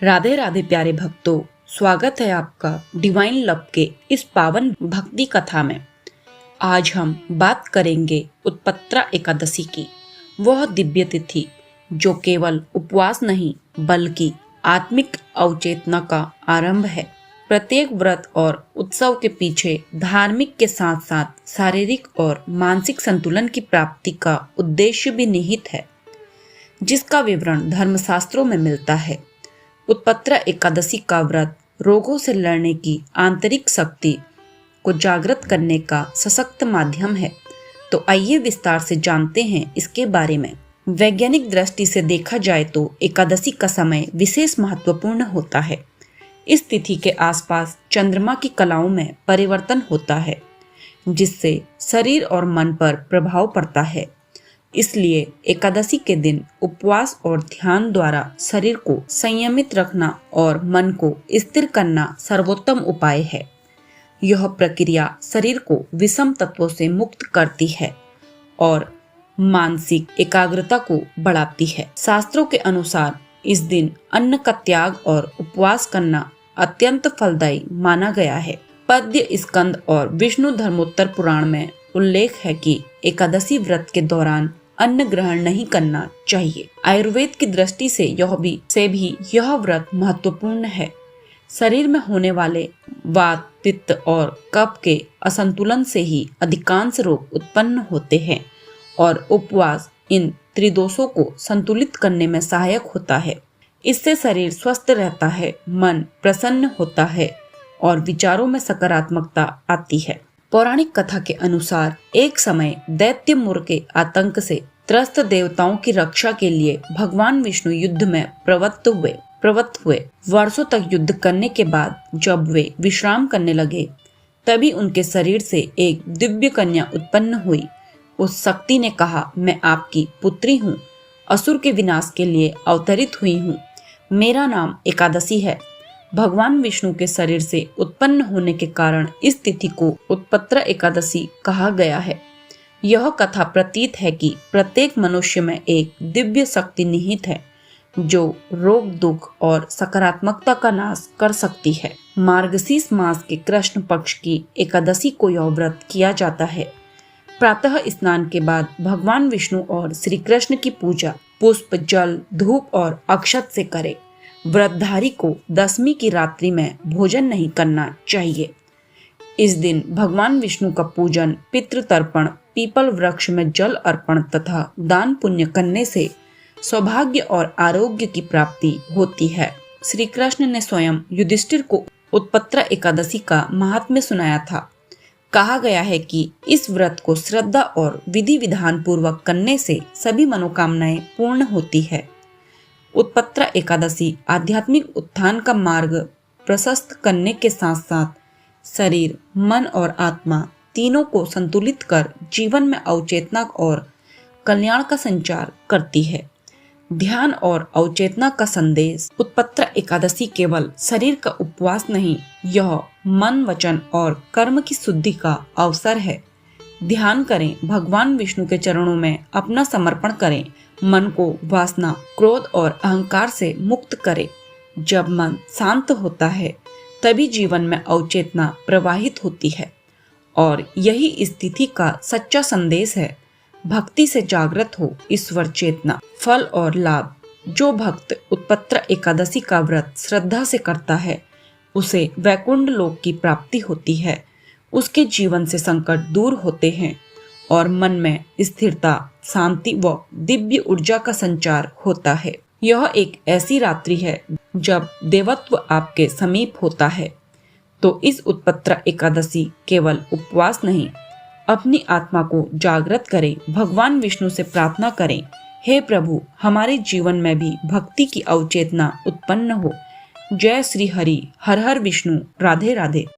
राधे राधे प्यारे भक्तों, स्वागत है आपका डिवाइन लव के इस पावन भक्ति कथा में। आज हम बात करेंगे उत्पत्रा एकादशी की, वह दिव्य तिथि जो केवल उपवास नहीं बल्कि आत्मिक अवचेतना का आरंभ है। प्रत्येक व्रत और उत्सव के पीछे धार्मिक के साथ साथ शारीरिक और मानसिक संतुलन की प्राप्ति का उद्देश्य भी निहित है, जिसका विवरण धर्मशास्त्रों में मिलता है। उत्पत्रा एकादशी का व्रत रोगों से लड़ने की आंतरिक शक्ति को जागृत करने का सशक्त माध्यम है। तो आइए विस्तार से जानते हैं इसके बारे में। वैज्ञानिक दृष्टि से देखा जाए तो एकादशी का समय विशेष महत्वपूर्ण होता है। इस तिथि के आसपास चंद्रमा की कलाओं में परिवर्तन होता है, जिससे शरीर और मन पर प्रभाव पड़ता है। इसलिए एकादशी के दिन उपवास और ध्यान द्वारा शरीर को संयमित रखना और मन को स्थिर करना सर्वोत्तम उपाय है। यह प्रक्रिया शरीर को विषम तत्वों से मुक्त करती है और मानसिक एकाग्रता को बढ़ाती है। शास्त्रों के अनुसार इस दिन अन्न का त्याग और उपवास करना अत्यंत फलदायी माना गया है। पद्य स्कंद और विष्णु धर्मोत्तर पुराण में उल्लेख है कि एकादशी व्रत के दौरान अन्न ग्रहण नहीं करना चाहिए। आयुर्वेद की दृष्टि से भी यह व्रत महत्वपूर्ण है। शरीर में होने वाले वात, पित्त और कफ के असंतुलन से ही अधिकांश रोग उत्पन्न होते हैं और उपवास इन त्रिदोषों को संतुलित करने में सहायक होता है। इससे शरीर स्वस्थ रहता है, मन प्रसन्न होता है और विचारों में सकारात्मकता आती है। पौराणिक कथा के अनुसार एक समय दैत्य मुर के आतंक से त्रस्त देवताओं की रक्षा के लिए भगवान विष्णु युद्ध में प्रवृत्त हुए। वर्षों तक युद्ध करने के बाद जब वे विश्राम करने लगे, तभी उनके शरीर से एक दिव्य कन्या उत्पन्न हुई। उस शक्ति ने कहा, मैं आपकी पुत्री हूँ, असुर के विनाश के लिए अवतरित हुई हूँ। मेरा नाम एकादशी है। भगवान विष्णु के शरीर से उत्पन्न होने के कारण इस तिथि को उत्पत्रा एकादशी कहा गया है। यह कथा प्रतीत है कि प्रत्येक मनुष्य में एक दिव्य शक्ति निहित है जो रोग, दुख और सकारात्मकता का नाश कर सकती है। मार्गशीर्ष मास के कृष्ण पक्ष की एकादशी को यह व्रत किया जाता है। प्रातः स्नान के बाद भगवान विष्णु और श्री कृष्ण की पूजा पुष्प, जल, धूप और अक्षत से करें। व्रतधारी को दशमी की रात्रि में भोजन नहीं करना चाहिए। इस दिन भगवान विष्णु का पूजन, पितृ तर्पण, पीपल वृक्ष में जल अर्पण तथा दान पुण्य करने से सौभाग्य और आरोग्य की प्राप्ति होती है। श्री कृष्ण ने स्वयं युधिष्ठिर को उत्पत्रा एकादशी का महात्म्य सुनाया था। कहा गया है कि इस व्रत को श्रद्धा और विधि विधान पूर्वक करने से सभी मनोकामनाएं पूर्ण होती है। उत्पत्रा एकादशी आध्यात्मिक उत्थान का मार्ग प्रशस्त करने के साथ साथ शरीर, मन और आत्मा तीनों को संतुलित कर जीवन में अवचेतना और कल्याण का संचार करती है। ध्यान और अवचेतना का संदेश। उत्पत्रा एकादशी केवल शरीर का उपवास नहीं, यह मन, वचन और कर्म की शुद्धि का अवसर है। ध्यान करें, भगवान विष्णु के चरणों में अपना समर्पण करें, मन को वासना, क्रोध और अहंकार से मुक्त करें। जब मन शांत होता है तभी जीवन में अवचेतना प्रवाहित होती है और यही इस तिथि का सच्चा संदेश है। भक्ति से जागृत हो ईश्वर चेतना। फल और लाभ। जो भक्त उत्पत्रा एकादशी का व्रत श्रद्धा से करता है, उसे वैकुंठ लोक की प्राप्ति होती है। उसके जीवन से संकट दूर होते हैं और मन में स्थिरता, शांति व दिव्य ऊर्जा का संचार होता है। यह एक ऐसी रात्रि है जब देवत्व आपके समीप होता है। तो इस उत्पत्रा एकादशी केवल उपवास नहीं, अपनी आत्मा को जागृत करें, भगवान विष्णु से प्रार्थना करें, हे प्रभु, हमारे जीवन में भी भक्ति की अवचेतना उत्पन्न हो। जय श्री हरि। हर हर विष्णु। राधे राधे।